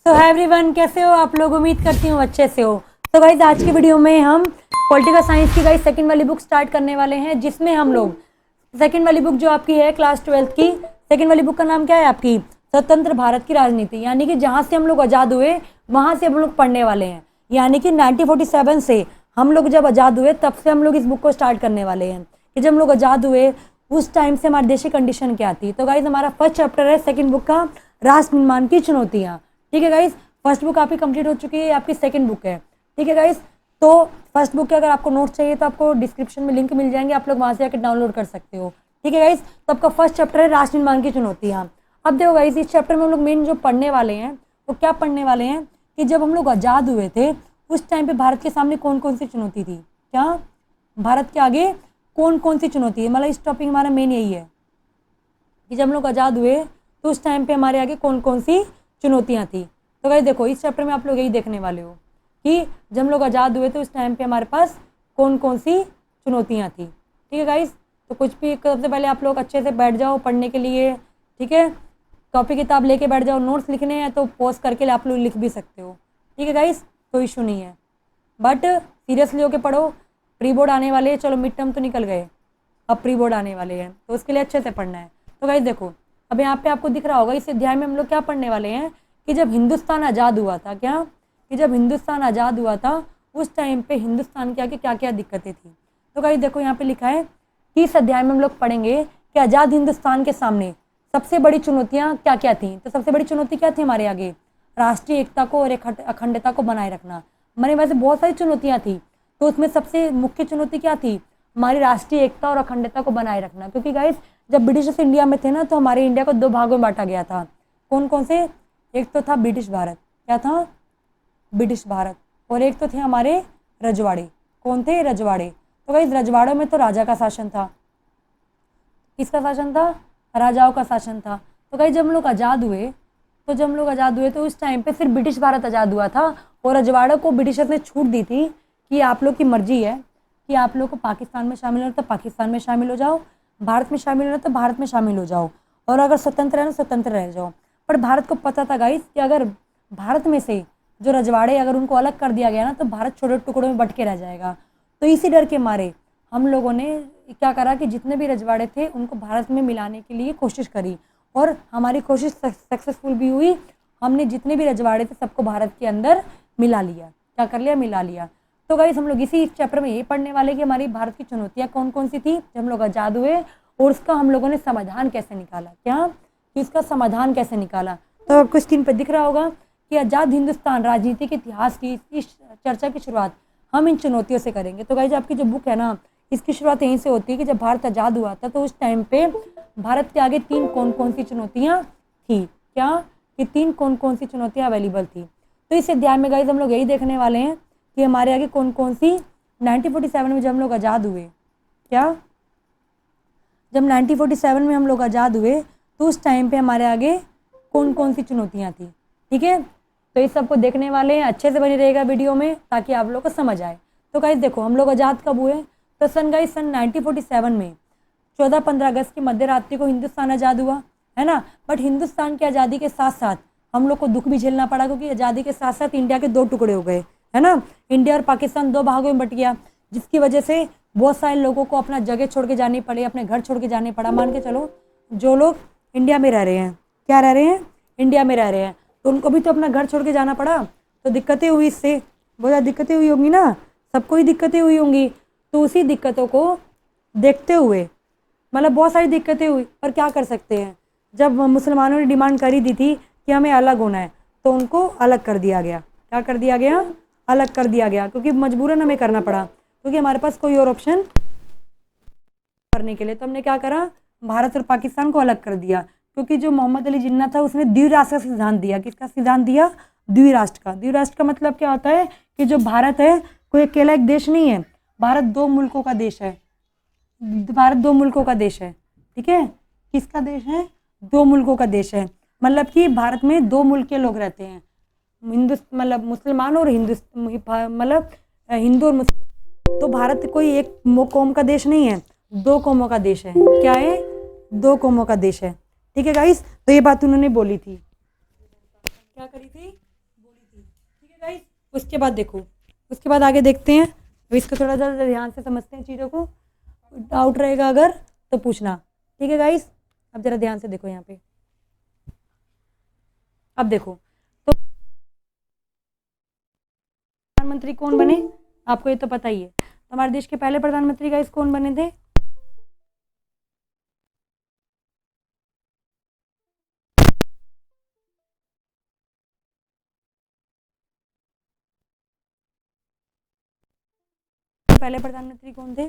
तो hi everyone, कैसे हो आप लोग? उम्मीद करती हूँ अच्छे से हो। तो गाइस आज की वीडियो में हम पॉलिटिकल साइंस की गाइस सेकंड वाली बुक स्टार्ट करने वाले हैं, जिसमें हम लोग सेकंड वाली बुक जो आपकी है क्लास 12th की सेकंड वाली बुक का नाम क्या है आपकी? स्वतंत्र भारत की राजनीति। यानी कि जहाँ से हम लोग आज़ाद हुए वहाँ से हम लोग पढ़ने वाले हैं। यानी कि 1947 से हम लोग जब आज़ाद हुए तब से हम लोग इस बुक को स्टार्ट करने वाले हैं कि जब हम लोग आज़ाद हुए उस टाइम से हमारे देश की कंडीशन क्या थी। तो गाइज हमारा फर्स्ट चैप्टर है सेकंड बुक का, राष्ट्र निर्माण की चुनौतियाँ। ठीक है गाइज, फर्स्ट बुक आपकी कंप्लीट हो चुकी है, आपकी सेकंड बुक है। ठीक है गाइज, तो फर्स्ट बुक के अगर आपको नोट्स चाहिए तो आपको डिस्क्रिप्शन में लिंक मिल जाएंगे, आप लोग वहाँ से आकर डाउनलोड कर सकते हो। ठीक है गाइज, तो आपका फर्स्ट चैप्टर है राष्ट्र निर्माण की चुनौतियाँ। अब देखो गाइज, इस चैप्टर में हम लोग मेन जो पढ़ने वाले हैं वो क्या पढ़ने वाले हैं कि जब हम लोग आज़ाद हुए थे उस टाइम पे भारत के सामने कौन कौन सी चुनौती थी। क्या भारत के आगे कौन कौन सी चुनौती है, मतलब इस टॉपिक हमारा मेन यही है कि जब हम लोग आज़ाद हुए तो उस टाइम पे हमारे आगे कौन कौन सी चुनौतियाँ थी। तो गाइस देखो, इस चैप्टर में आप लोग यही देखने वाले हो कि जब हम लोग आज़ाद हुए तो उस टाइम पे हमारे पास कौन कौन सी चुनौतियाँ थी। ठीक है गाइस, तो कुछ भी सबसे पहले आप लोग अच्छे से बैठ जाओ पढ़ने के लिए। ठीक है, कॉपी किताब लेके बैठ जाओ, नोट्स लिखने हैं तो पॉज करके आप लोग लिख भी सकते हो। ठीक है गाइस, कोई इशू नहीं है, बट सीरियसली होके पढ़ो। प्री बोर्ड आने वाले हैं, चलो मिड टर्म तो निकल गए, अब प्री बोर्ड आने वाले हैं तो उसके लिए अच्छे से पढ़ना है। तो गाइस देखो, अब यहाँ पे आपको दिख रहा होगा इस अध्याय में हम लोग क्या पढ़ने वाले हैं कि जब हिंदुस्तान आज़ाद हुआ था, क्या कि जब हिंदुस्तान आज़ाद हुआ था उस टाइम पे हिंदुस्तान के आगे क्या क्या दिक्कतें थी। तो गाइस देखो, यहाँ पे लिखा है कि इस अध्याय में हम लोग पढ़ेंगे कि आज़ाद हिंदुस्तान के सामने सबसे बड़ी चुनौतियाँ क्या क्या थी। तो सबसे बड़ी चुनौती क्या थी हमारे आगे? राष्ट्रीय एकता को और अखंडता को बनाए रखना। हमारे वैसे बहुत सारी चुनौतियाँ थी, तो उसमें सबसे मुख्य चुनौती क्या थी? हमारी राष्ट्रीय एकता और अखंडता को बनाए रखना। क्योंकि गाइस जब ब्रिटिश इंडिया में थे ना तो हमारे इंडिया को दो भागों में बांटा गया था। कौन कौन से? एक तो था ब्रिटिश भारत, क्या था? ब्रिटिश भारत। और एक तो थे हमारे रजवाड़े। कौन थे? रजवाड़े। तो गाइस रजवाड़ों में तो राजा का शासन था। किसका शासन था? राजाओं का शासन था। तो गाइस जब हम लोग आज़ाद हुए तो उस टाइम पे सिर्फ ब्रिटिश भारत आज़ाद हुआ था और रजवाड़ों को ब्रिटिशर्स ने छूट दी थी कि आप लोग की मर्जी है कि आप लोग को पाकिस्तान में शामिल होना तो पाकिस्तान में शामिल हो जाओ, भारत में शामिल होना तो भारत में शामिल हो जाओ, और अगर स्वतंत्र रहना स्वतंत्र रह जाओ। पर भारत को पता था गाइस कि अगर भारत में से जो रजवाड़े अगर उनको अलग कर दिया गया ना तो भारत छोटे टुकड़ों में बट के रह जाएगा। तो इसी डर के मारे हम लोगों ने क्या करा कि जितने भी रजवाड़े थे उनको भारत में मिलाने के लिए कोशिश करी, और हमारी कोशिश सक्सेसफुल भी हुई। हमने जितने भी रजवाड़े थे सबको भारत के अंदर मिला लिया। क्या कर लिया? मिला लिया। तो गाइस हम लोग इसी चैप्टर में ये पढ़ने वाले कि हमारी भारत की चुनौतियाँ कौन कौन सी थी जब हम लोग आज़ाद हुए और उसका हम लोगों ने समाधान कैसे निकाला। क्या कि इसका समाधान कैसे निकाला? तो आपको स्क्रीन पर दिख रहा होगा कि आज़ाद हिंदुस्तान राजनीति के इतिहास की इस चर्चा की शुरुआत हम इन चुनौतियों से करेंगे। तो गाइस आपकी जो बुक है ना इसकी शुरुआत यहीं से होती है कि जब भारत आज़ाद हुआ था तो उस टाइम पे भारत के आगे तीन कौन कौन सी चुनौतियाँ थी। क्या कि तीन कौन कौन सी चुनौतियाँ अवेलेबल थी। तो इस अध्याय में गाइस हम लोग यही देखने वाले हैं कि हमारे आगे कौन कौन सी 1947 में जब हम लोग आज़ाद हुए, क्या जब 1947 में हम लोग आज़ाद हुए तो उस टाइम पे हमारे आगे कौन कौन सी चुनौतियाँ थी। ठीक है, तो इस सबको देखने वाले हैं, अच्छे से बनी रहेगा वीडियो में ताकि आप लोग को समझ आए। तो गाइस देखो, हम लोग आज़ाद कब हुए? तो सन 1947 में 14-15 अगस्त की मध्य रात्रि को हिंदुस्तान आज़ाद हुआ है ना। बट हिंदुस्तान की आज़ादी के साथ साथ हम लोग को दुख भी झेलना पड़ा, क्योंकि आज़ादी के साथ साथ इंडिया के दो टुकड़े हो गए, है ना। इंडिया और पाकिस्तान दो भागों में बट गया, जिसकी वजह से बहुत सारे लोगों को अपना जगह छोड़ के जानी पड़ी, अपने घर छोड़ के जाने पड़ा। मान के चलो जो लोग इंडिया में रह रहे हैं, क्या रह रहे हैं? इंडिया में रह रहे हैं, तो उनको भी तो अपना घर छोड़ के जाना पड़ा। तो दिक्कतें हुई, इससे बहुत ज़्यादा दिक्कतें हुई होंगी ना, सबको ही दिक्कतें हुई होंगी। तो उसी दिक्कतों को देखते हुए, मतलब बहुत सारी दिक्कतें हुई, पर क्या कर सकते हैं, जब मुसलमानों ने डिमांड करी दी थी कि हमें अलग होना है तो उनको अलग कर दिया गया। क्या कर दिया गया? अलग कर दिया गया, क्योंकि मजबूरन हमें करना पड़ा, क्योंकि हमारे पास कोई और ऑप्शन करने के लिए। तो हमने क्या करा? भारत और पाकिस्तान को अलग कर दिया, क्योंकि जो मोहम्मद अली जिन्ना था उसने द्विराष्ट्र का सिद्धांत दिया। किसका सिद्धांत दिया? द्विराष्ट्र का। द्विराष्ट्र का मतलब क्या होता है कि जो भारत है कोई अकेला एक देश नहीं है, भारत दो मुल्कों का देश है। भारत दो मुल्कों का देश है। ठीक है, किसका देश है? दो मुल्कों का देश है, मतलब कि भारत में दो मुल्क के लोग रहते हैं, मतलब मुसलमान और मतलब हिंदू और मुस्लिम। तो भारत कोई एक कौम का देश नहीं है, दो कौमों का देश है। क्या है? दो कौमों का देश है। ठीक है गाइस, तो ये बात उन्होंने बोली थी, क्या करी थी? गाइस उसके बाद देखो, उसके बाद आगे देखते हैं। अब इसको थोड़ा सा ध्यान से समझते हैं चीज़ों को। डाउट रहेगा अगर तो पूछना, ठीक है गाइस। अब जरा ध्यान से देखो यहाँ पे। अब देखो तो प्रधानमंत्री कौन बने, आपको ये तो पता ही है। तो हमारे देश के पहले प्रधानमंत्री गाइस कौन बने थे? पहले प्रधानमंत्री कौन थे?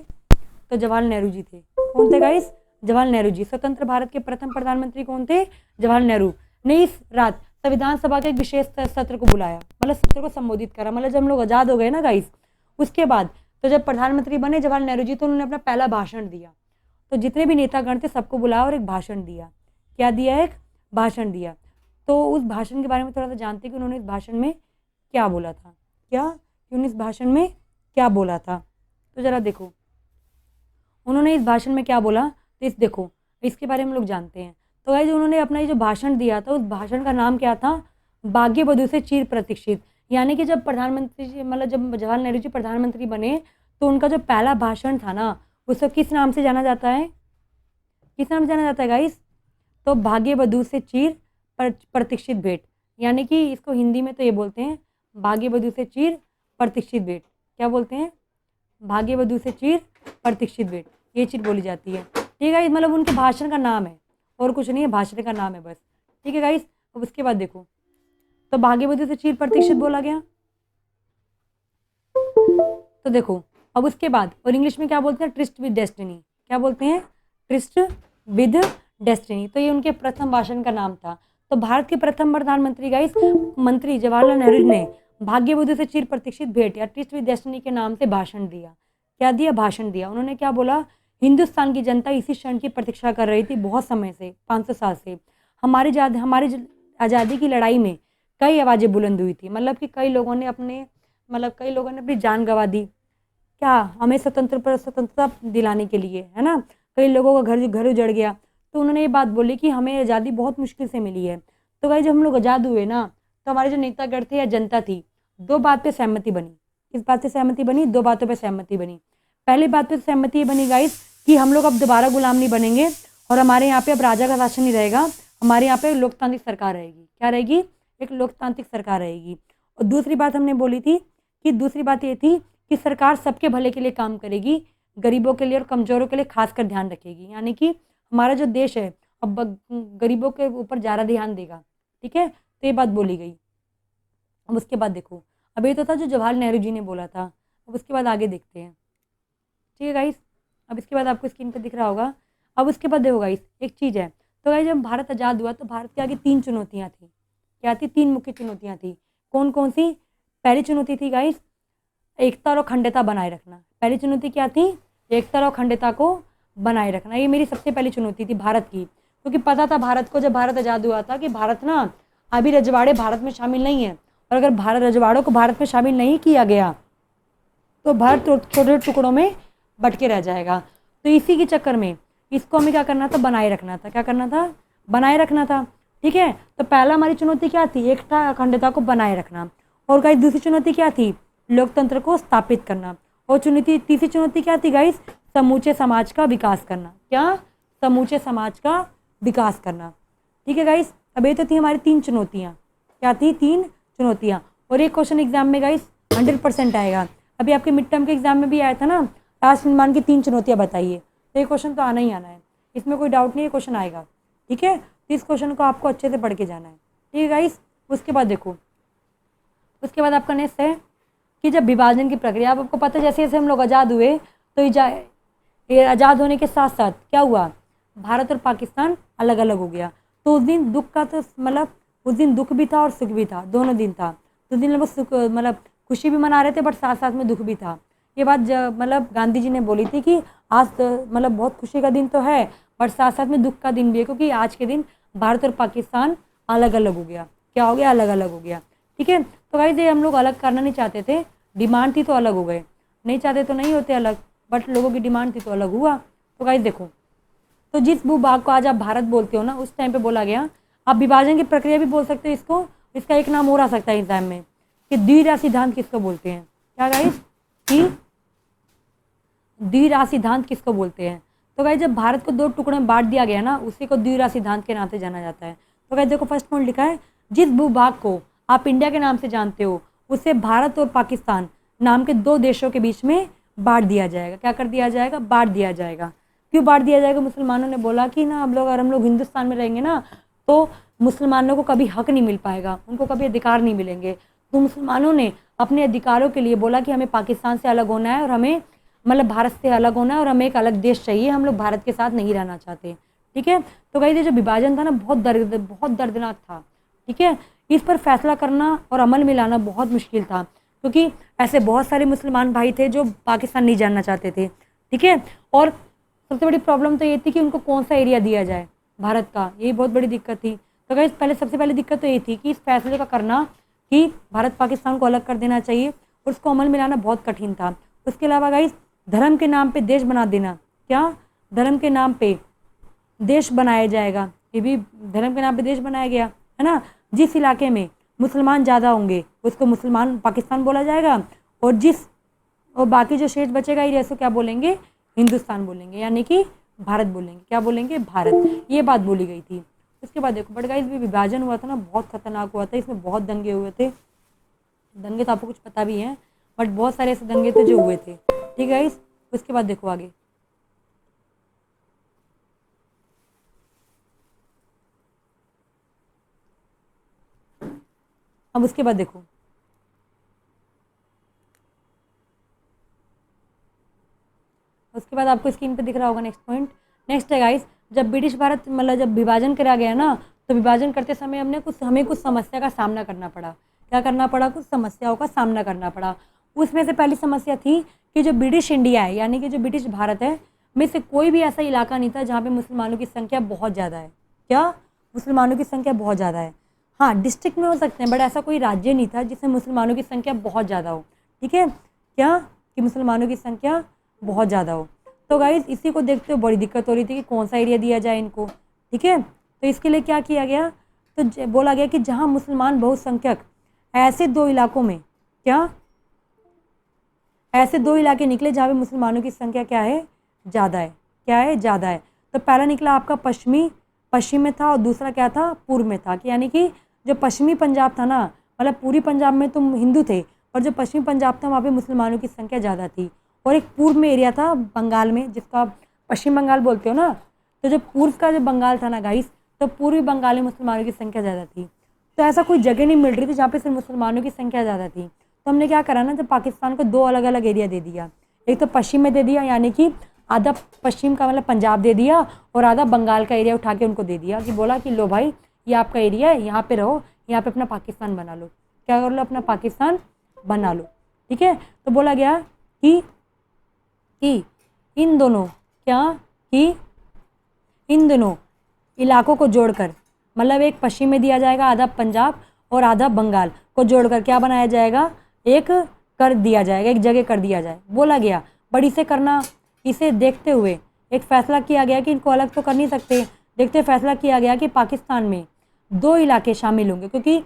तो जवाहरलाल नेहरू जी थे। कौन थे गाइस? जवाहरलाल नेहरू जी। स्वतंत्र भारत के प्रथम प्रधानमंत्री कौन थे? जवाहरलाल नेहरू ने इस रात संविधान सभा के एक विशेष सत्र को बुलाया, मतलब सत्र को संबोधित करा। मतलब जब हम लोग आजाद हो गए ना गाइस, उसके बाद तो जब प्रधानमंत्री बने जवाहरलाल नेहरू जी, तो उन्होंने अपना पहला भाषण दिया। तो जितने भी नेतागण थे सबको बुलाया और एक भाषण दिया। क्या दिया? एक भाषण दिया। तो उस भाषण के बारे में थोड़ा सा जानते हैं कि उन्होंने इस भाषण में क्या बोला था। क्या कि उन्होंने इस भाषण में क्या बोला था? तो जरा देखो उन्होंने इस भाषण में क्या बोला। तो इस देखो इसके बारे में लोग जानते हैं। तो गाइस उन्होंने अपना ये जो भाषण दिया था, उस भाषण का नाम क्या था? भाग्य बधू से चिर प्रतीक्षित। यानी कि जब प्रधानमंत्री मतलब जब जवाहरलाल नेहरू जी प्रधानमंत्री बने, तो उनका जो पहला भाषण था ना, उसको किस नाम से जाना जाता है? किस नाम से जाना जाता है गाइस? तो भाग्य बधू से चिर प्रतीक्षित भेंट। यानी कि इसको हिंदी में तो ये बोलते हैं भाग्य बधू से चिर प्रतीक्षित भेंट। क्या बोलते हैं? भाग्य बधू से चिर प्रतीक्षित भेंट, ये चीज़ बोली जाती है। ठीक है गाइस, मतलब उनके भाषण का नाम है और कुछ नहीं है, भाषण का नाम है बस। ठीक है गाइस। अब उसके बाद देखो तो भाग्य बधू से चिर प्रतीक्षित बोला गया। तो देखो अब उसके बाद और इंग्लिश में क्या बोलते हैं? Tourist with destiny. क्या बोलते हैं? Tourist with destiny. तो ये उनके प्रथम भाषण का नाम था। तो भारत के प्रथम प्रधानमंत्री गाइस मंत्री जवाहरलाल नेहरू ने भाग्य बधू से चिर प्रतीक्षित भेंट या ट्रिस्ट विद डेस्टिनी के नाम से भाषण दिया। क्या दिया? भाषण दिया। उन्होंने क्या बोला? हिंदुस्तान की जनता इसी क्षण की प्रतीक्षा कर रही थी बहुत समय से, 500 साल से। हमारी आज़ादी की लड़ाई में कई आवाज़ें बुलंद हुई थी। मतलब कि कई लोगों ने अपनी जान गंवा दी। क्या? हमें स्वतंत्रता दिलाने के लिए, है ना। कई लोगों का घर उजड़ गया। तो उन्होंने ये बात बोली कि हमें आज़ादी बहुत मुश्किल से मिली है। तो भाई जब हम लोग आज़ाद हुए ना, तो हमारे जो नेतागण थे या जनता थी, दो बात पे सहमति बनी। किस बात पे सहमति बनी? दो बातों पे सहमति बनी। पहली बात पे सहमति ये बनी गाइस कि हम लोग अब दोबारा गुलाम नहीं बनेंगे और हमारे यहाँ पे अब राजा का शासन नहीं रहेगा। हमारे यहाँ पे लोकतांत्रिक सरकार रहेगी। क्या रहेगी? एक लोकतांत्रिक सरकार रहेगी। और दूसरी बात हमने बोली थी कि दूसरी बात ये थी कि सरकार सबके भले के लिए काम करेगी, गरीबों के लिए और कमजोरों के लिए खासकर ध्यान रखेगी। यानी कि हमारा जो देश है अब गरीबों के ऊपर ज़्यादा ध्यान देगा। ठीक है, तो ये बात बोली गई। अब उसके बाद देखो, अब ये तो था जो जवाहरलाल नेहरू जी ने बोला था। अब उसके बाद आगे देखते हैं। ठीक है गाइस, अब इसके बाद आपको स्क्रीन पर दिख रहा होगा। अब उसके बाद देखो गाइस एक चीज़ है। तो गाइस जब भारत आज़ाद हुआ तो भारत के आगे 3 चुनौतियाँ थी। क्या थी? 3 मुख्य चुनौतियाँ थी। कौन कौन सी? पहली चुनौती थी गाइस एकता और अखंडता बनाए रखना। पहली चुनौती क्या थी? एकता और अखंडता को बनाए रखना। ये मेरी सबसे पहली चुनौती थी भारत की, क्योंकि पता था भारत को जब भारत आज़ाद हुआ था कि भारत ना अभी रजवाड़े भारत में शामिल नहीं है, और अगर भारत रजवाड़ों को भारत में शामिल नहीं किया गया तो भारत छोटे टुकड़ों में बट के रह जाएगा। तो इसी के चक्कर में इसको हमें क्या करना था? बनाए रखना था। क्या करना था? बनाए रखना था। ठीक है, तो पहला हमारी चुनौती क्या थी? एकता अखंडता को बनाए रखना। और गाइस दूसरी चुनौती क्या थी? लोकतंत्र को स्थापित करना। और तीसरी चुनौती क्या थी गाइस? समूचे समाज का विकास करना। क्या? समूचे समाज का विकास करना। ठीक है गाइस, अब ये तो थी हमारी 3 चुनौतियाँ। क्या थी? 3 चुनौतियाँ। और एक क्वेश्चन एग्जाम में गाइस 100% आएगा। अभी आपके मिड टर्म के एग्जाम में भी आया था ना, राष्ट्र निर्माण की 3 चुनौतियाँ बताइए। तो ये क्वेश्चन तो आना ही आना है, इसमें कोई डाउट नहीं है, क्वेश्चन आएगा। ठीक है, तो इस क्वेश्चन को आपको अच्छे से पढ़ के जाना है। ठीक है गाइस, उसके बाद देखो, उसके बाद आपका नेक्स्ट है कि जब विभाजन की प्रक्रिया, अब आपको पता है जैसे जैसे हम लोग आज़ाद हुए तो ये आज़ाद होने के साथ साथ क्या हुआ? भारत और पाकिस्तान अलग अलग हो गया। तो उस दिन दुख का तो मतलब उस दिन दुख भी था और सुख भी था, दोनों दिन था। तो उस दिन लोग सुख मतलब खुशी भी मना रहे थे, बट साथ साथ में दुख भी था। ये बात मतलब गांधी जी ने बोली थी कि आज मतलब बहुत खुशी का दिन तो है, बट साथ साथ में दुख का दिन भी है, क्योंकि आज के दिन भारत और पाकिस्तान अलग अलग हो गया। क्या हो गया? अलग अलग हो गया। ठीक है, तो गाइस ये हम लोग अलग करना नहीं चाहते थे, डिमांड थी तो अलग हो गए, नहीं चाहते तो नहीं होते अलग, बट लोगों की डिमांड थी तो अलग हुआ। तो गाइस देखो, तो जिस भूभाग को आज आप भारत बोलते हो ना, उस टाइम पे बोला गया। आप विभाजन की प्रक्रिया भी बोल सकते हो इसको, इसका एक नाम और आ सकता है एग्जाम में, कि द्विराष्ट्र सिद्धांत किसको बोलते हैं? क्या गाइस? कि द्विराष्ट्र सिद्धांत किसको बोलते हैं? तो गाइस जब भारत को 2 टुकड़ों में बांट दिया गया ना, उसी को द्विराष्ट्र सिद्धांत के नाम से जाना जाता है। तो गाइस देखो फर्स्ट पॉइंट लिखा है, जिस भूभाग को आप इंडिया के नाम से जानते हो उसे भारत और पाकिस्तान नाम के 2 देशों के बीच में बांट दिया जाएगा। क्या कर दिया जाएगा? बांट दिया जाएगा। क्यों बांट दिया जाएगा? मुसलमानों ने बोला कि ना अगर हम लोग हिंदुस्तान में रहेंगे ना तो मुसलमानों को कभी हक नहीं मिल पाएगा, उनको कभी अधिकार नहीं मिलेंगे। तो मुसलमानों ने अपने अधिकारों के लिए बोला कि हमें पाकिस्तान से अलग होना है और हमें मतलब भारत से अलग होना है और हमें एक अलग देश चाहिए, हम लोग भारत के साथ नहीं रहना चाहते। ठीक है, तो गाइस ये जो विभाजन था ना बहुत दर्दनाक था। ठीक है, इस पर फैसला करना और अमल में लाना बहुत मुश्किल था, क्योंकि ऐसे बहुत सारे मुसलमान भाई थे जो पाकिस्तान नहीं जानना चाहते थे। ठीक है, और सबसे बड़ी प्रॉब्लम तो ये थी कि उनको कौन सा एरिया दिया जाए भारत का, यही बहुत बड़ी दिक्कत थी। तो गाइस सबसे पहले दिक्कत तो ये थी कि इस फैसले का करना कि भारत पाकिस्तान को अलग कर देना चाहिए और उसको अमल में लाना बहुत कठिन था। उसके अलावा गाइस धर्म के नाम पे देश बना देना, क्या धर्म के नाम पे देश बनाया जाएगा, ये भी धर्म के नाम पे देश बनाया गया है ना। जिस इलाके में मुसलमान ज़्यादा होंगे उसको मुसलमान पाकिस्तान बोला जाएगा और बाकी जो शेष बचेगा एरिया उसको क्या बोलेंगे? हिंदुस्तान बोलेंगे, यानी कि भारत बोलेंगे। क्या बोलेंगे? भारत। ये बात बोली गई थी। उसके बाद देखो बट गाइस भी विभाजन हुआ था ना, बहुत खतरनाक हुआ था, इसमें बहुत दंगे हुए थे। दंगे तो आपको कुछ पता भी है, बट बहुत सारे ऐसे दंगे थे जो हुए थे। ठीक है गाइस, उसके बाद देखो आगे। अब उसके बाद देखो उसके बाद आपको स्क्रीन पे दिख रहा होगा नेक्स्ट पॉइंट। नेक्स्ट है गाइस, जब ब्रिटिश भारत मतलब जब विभाजन करा गया ना, तो विभाजन करते समय हमें कुछ समस्या का सामना करना पड़ा। क्या करना पड़ा? कुछ समस्याओं का सामना करना पड़ा। उसमें से पहली समस्या थी कि जो ब्रिटिश इंडिया है, यानी कि जो ब्रिटिश भारत है, में से कोई भी ऐसा इलाका नहीं था जहाँ पे मुसलमानों की संख्या बहुत ज़्यादा है। क्या? मुसलमानों की संख्या बहुत ज़्यादा है। हाँ, डिस्ट्रिक्ट में हो सकते हैं, बट ऐसा कोई राज्य नहीं था जिसमें मुसलमानों की संख्या बहुत ज़्यादा हो। ठीक है, क्या कि मुसलमानों की संख्या बहुत ज़्यादा हो। तो गाइस इसी को देखते हुए बड़ी दिक्कत हो रही थी कि कौन सा एरिया दिया जाए इनको। ठीक है, तो इसके लिए क्या किया गया? तो बोला गया कि जहाँ मुसलमान बहुसंख्यक ऐसे 2 इलाकों में, क्या ऐसे 2 इलाके निकले जहाँ पे मुसलमानों की संख्या क्या है? ज़्यादा है। क्या है? ज़्यादा है। तो पहला निकला आपका पश्चिम में था और दूसरा क्या था? पूर्व में था। कि यानी कि जो पश्चिमी पंजाब था ना, मतलब पूरी पंजाब में तो हिंदू थे और जो पश्चिमी पंजाब था वहाँ पे मुसलमानों की संख्या ज़्यादा थी। और एक पूर्व में एरिया था बंगाल में, जिसका पश्चिम बंगाल बोलते हो ना, तो जो पूर्व का जो बंगाल था ना गाइस, तो पूर्वी बंगाल में मुसलमानों की संख्या ज़्यादा थी। तो ऐसा कोई जगह नहीं मिल रही थी जहाँ पे सिर्फ मुसलमानों की संख्या ज़्यादा थी। तो हमने क्या करा ना, जब पाकिस्तान को 2 अलग अलग एरिया दे दिया। एक तो पश्चिम में दे दिया, यानी कि आधा पश्चिम का मतलब पंजाब दे दिया और आधा बंगाल का एरिया उठा के उनको दे दिया कि बोला कि लो भाई ये आपका एरिया है, यहाँ पे रहो, यहाँ पे अपना पाकिस्तान बना लो। क्या कर लो? अपना पाकिस्तान बना लो। ठीक है, तो बोला गया कि इन दोनों इन दोनों इलाकों को जोड़कर, मतलब एक पश्चिम में दिया जाएगा आधा पंजाब और आधा बंगाल को जोड़कर क्या बनाया जाएगा? एक कर दिया जाएगा, एक जगह कर दिया जाए बोला गया। बट इसे देखते हुए एक फैसला किया गया कि इनको अलग तो कर नहीं सकते। देखते फैसला किया गया कि पाकिस्तान में 2 इलाके शामिल होंगे, क्योंकि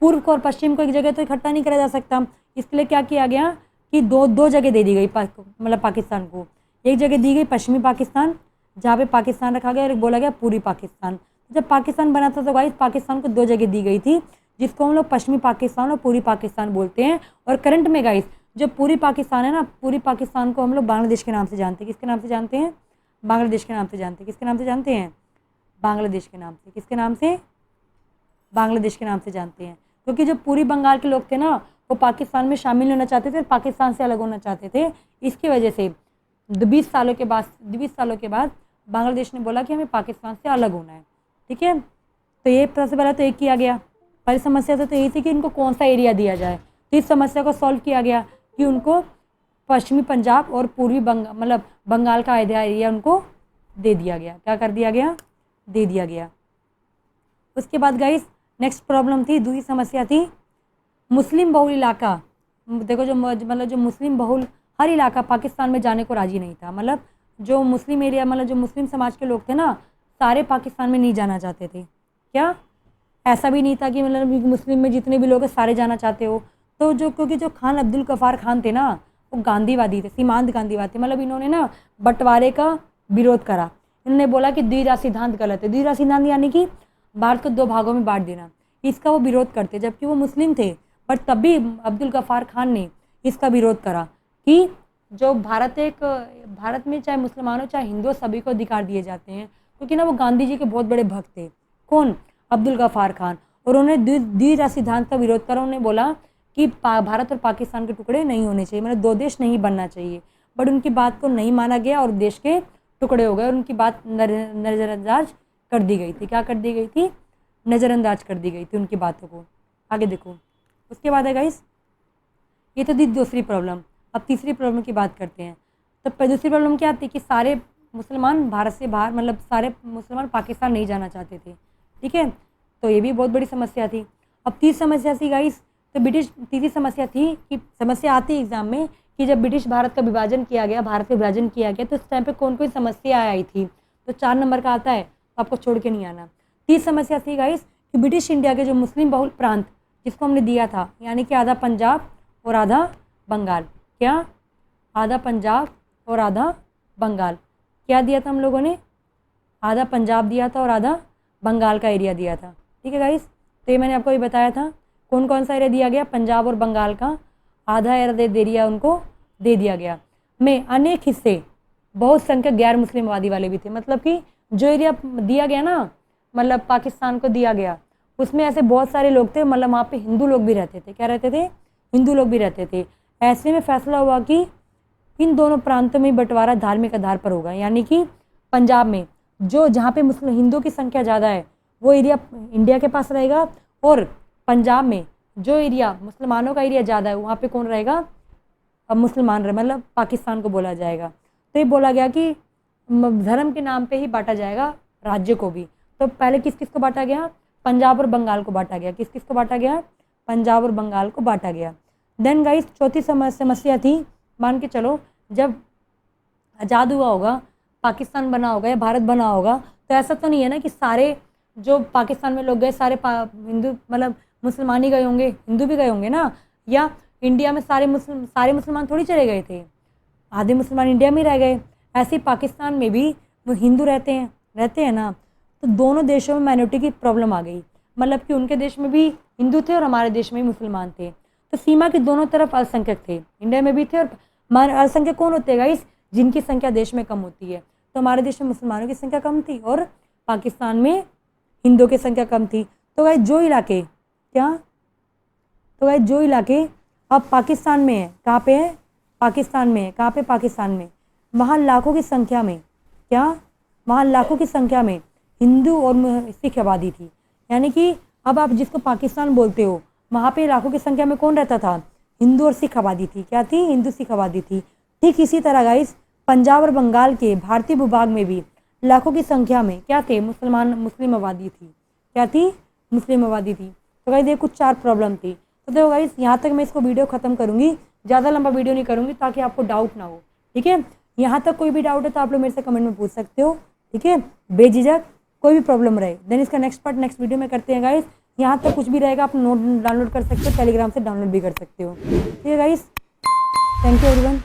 पूर्व को और पश्चिम को एक जगह तो इकट्ठा नहीं करा जा सकता। इसके लिए क्या किया गया कि दो जगह दे दी गई मतलब पाकिस्तान को। एक जगह दी गई पश्चिमी पाकिस्तान, जहाँ पे पाकिस्तान रखा गया, और एक बोला गया पूर्वी पाकिस्तान। जब पाकिस्तान बना था तो गाइस पाकिस्तान को 2 जगह दी गई थी, जिसको हम लोग पश्चिमी पाकिस्तान और पूर्वी पाकिस्तान बोलते हैं। और करंट में गाइस जो पूर्वी पाकिस्तान है ना, पूर्वी पाकिस्तान को हम लोग बांग्लादेश के नाम से जानते हैं। किसके नाम से जानते हैं? बांग्लादेश के नाम से जानते हैं। किसके नाम से जानते हैं? बांग्लादेश के नाम से। किसके नाम से? बांग्लादेश के नाम से जानते हैं। क्योंकि जो पूर्वी बंगाल के लोग थे ना, वो पाकिस्तान में शामिल होना चाहते थे, पाकिस्तान से अलग होना चाहते थे। इसकी वजह से 20 सालों के बाद बांग्लादेश ने बोला कि हमें पाकिस्तान से अलग होना है। ठीक है, तो ये सबसे पहले तो एक किया गया। पहली समस्या तो यही थी कि इनको कौन सा एरिया दिया जाए। तो इस समस्या को सॉल्व किया गया कि उनको पश्चिमी पंजाब और पूर्वी मतलब बंगाल का एरिया उनको दे दिया गया। क्या कर दिया गया? दे दिया गया। उसके बाद गाइस नेक्स्ट प्रॉब्लम थी, दूसरी समस्या थी मुस्लिम बहुल इलाका। देखो जो मुस्लिम बहुल हर इलाका पाकिस्तान में जाने को राजी नहीं था। मतलब जो मुस्लिम एरिया, मतलब जो मुस्लिम समाज के लोग थे ना, सारे पाकिस्तान में नहीं जाना चाहते थे। क्या ऐसा भी नहीं था कि मतलब मुस्लिम में जितने भी लोग हैं सारे जाना चाहते हो। तो जो क्योंकि जो खान अब्दुल गफ्फार खान थे ना वो गांधीवादी थे, सीमांत गांधीवादी थे, मतलब इन्होंने ना बंटवारे का विरोध करा। इन्होंने बोला कि द्विराज सिद्धांत गलत है। द्विराज सिद्धांत यानी कि भारत को 2 भागों में बांट देना, इसका वो विरोध करते, जबकि वो मुस्लिम थे। पर तब भी अब्दुल गफ्फार खान ने इसका विरोध करा कि जो भारत में चाहे मुसलमानों चाहे हिंदू सभी को अधिकार दिए जाते हैं, क्योंकि ना वो गांधी जी के बहुत बड़े भक्त थे। कौन? अब्दुल गफ्फार खान। और उन्होंने द्विराज सिद्धांत का विरोध करा। उन्होंने बोला कि भारत और पाकिस्तान के टुकड़े नहीं होने चाहिए, मतलब 2 देश नहीं बनना चाहिए। बट उनकी बात को नहीं माना गया और देश के टुकड़े हो गए और उनकी बात नज़रअंदाज कर दी गई थी। क्या कर दी गई थी? नज़रअंदाज कर दी गई थी उनकी बातों को। आगे देखो, उसके बाद है गाइस, ये तो थी दूसरी प्रॉब्लम। अब तीसरी प्रॉब्लम की बात करते हैं। तो दूसरी प्रॉब्लम क्या थी कि सारे मुसलमान भारत से बाहर, मतलब सारे मुसलमान पाकिस्तान नहीं जाना चाहते थे। ठीक है, तो ये भी बहुत बड़ी समस्या थी। अब तीसरी समस्या थी गाइस, तो तीसरी समस्या थी कि समस्या आती है एग्जाम में कि जब ब्रिटिश भारत का विभाजन किया गया, भारत का विभाजन किया गया, तो उस टाइम पे कौन कौन समस्या आई थी। तो 4 नंबर का आता है, तो आपको छोड़ के नहीं आना। तीसरी समस्या थी गाइस कि ब्रिटिश इंडिया के जो मुस्लिम बहुल प्रांत जिसको हमने दिया था, यानी कि आधा पंजाब और आधा बंगाल, क्या आधा पंजाब और आधा बंगाल, क्या दिया था हम लोगों ने? आधा पंजाब दिया था और आधा बंगाल का एरिया दिया था। ठीक है गाइस, तो ये मैंने आपको ये बताया था कौन कौन सा एरिया दिया गया, पंजाब और बंगाल का आधा एरिया उनको दे दिया गया। में अनेक हिस्से बहुत संख्यक गैर मुस्लिम आबादी वाले भी थे, मतलब कि जो एरिया दिया गया ना, मतलब पाकिस्तान को दिया गया, उसमें ऐसे बहुत सारे लोग थे, मतलब वहाँ पे हिंदू लोग भी रहते थे। क्या रहते थे? हिंदू लोग भी रहते थे। ऐसे में फैसला हुआ कि इन दोनों प्रांतों में बंटवारा धार्मिक आधार पर होगा, यानी कि पंजाब में जो जहाँ पे मुस्लिम हिंदुओं की संख्या ज़्यादा है वो एरिया इंडिया के पास रहेगा, और पंजाब में जो एरिया मुसलमानों का एरिया ज़्यादा है वहाँ पे कौन रहेगा? अब मुसलमान रहे, मतलब पाकिस्तान को बोला जाएगा। तो ये बोला गया कि धर्म के नाम पे ही बांटा जाएगा राज्य को भी। तो पहले किस किस को बांटा गया? पंजाब और बंगाल को बांटा गया। किस किस को बांटा गया? पंजाब और बंगाल को बांटा गया। देन गाइस, चौथी समस्या थी, मान के चलो जब आज़ाद हुआ होगा, पाकिस्तान बना होगा या भारत बना होगा, तो ऐसा तो नहीं है ना कि सारे जो पाकिस्तान में लोग गए सारे हिंदू, मतलब मुसलमान ही गए होंगे, हिंदू भी गए होंगे ना, या इंडिया में सारे मुसलमान थोड़ी चले गए थे, आधे मुसलमान इंडिया में रह गए। ऐसे ही पाकिस्तान में भी वो हिंदू रहते हैं ना। तो दोनों देशों में माइनॉरिटी की प्रॉब्लम आ गई, मतलब कि उनके देश में भी हिंदू थे और हमारे देश में भी मुसलमान थे। तो सीमा के दोनों तरफ अल्पसंख्यक थे, इंडिया में भी थे। और अल्पसंख्यक कौन होते हैं गाइस? जिनकी संख्या देश में कम होती है। तो हमारे देश में मुसलमानों की संख्या कम थी और पाकिस्तान में हिंदुओं की संख्या कम थी। तो गाइस जो इलाके जो इलाके अब पाकिस्तान में है, कहाँ पे है? पाकिस्तान में है। कहाँ पे? पाकिस्तान में। वहाँ लाखों की संख्या में वहाँ लाखों की संख्या में हिंदू और सिख आबादी थी, यानी कि अब आप जिसको पाकिस्तान बोलते हो वहाँ पे लाखों की संख्या में कौन रहता था? हिंदू और सिख आबादी थी। क्या थी? हिंदू सिख आबादी थी। ठीक इसी तरह गाइस पंजाब और बंगाल के भारतीय भूभाग में भी लाखों की संख्या में क्या थे? मुस्लिम आबादी थी। क्या थी? मुस्लिम आबादी थी। तो गाइस ये कुछ 4 प्रॉब्लम थी। तो देखो गाइस, यहाँ तक मैं इसको वीडियो ख़त्म करूँगी, ज़्यादा लंबा वीडियो नहीं करूँगी ताकि आपको डाउट ना हो। ठीक है, यहाँ तक कोई भी डाउट है तो आप लोग मेरे से कमेंट में पूछ सकते हो। ठीक है, बेझिझक, कोई भी प्रॉब्लम रहे। देन इसका नेक्स्ट पार्ट नेक्स्ट वीडियो में करते हैं गाइस। यहाँ तक कुछ भी रहेगा आप नोट डाउनलोड कर सकते हो, टेलीग्राम से डाउनलोड भी कर सकते हो। ठीक है गाइस, थैंक यू एवरीवन।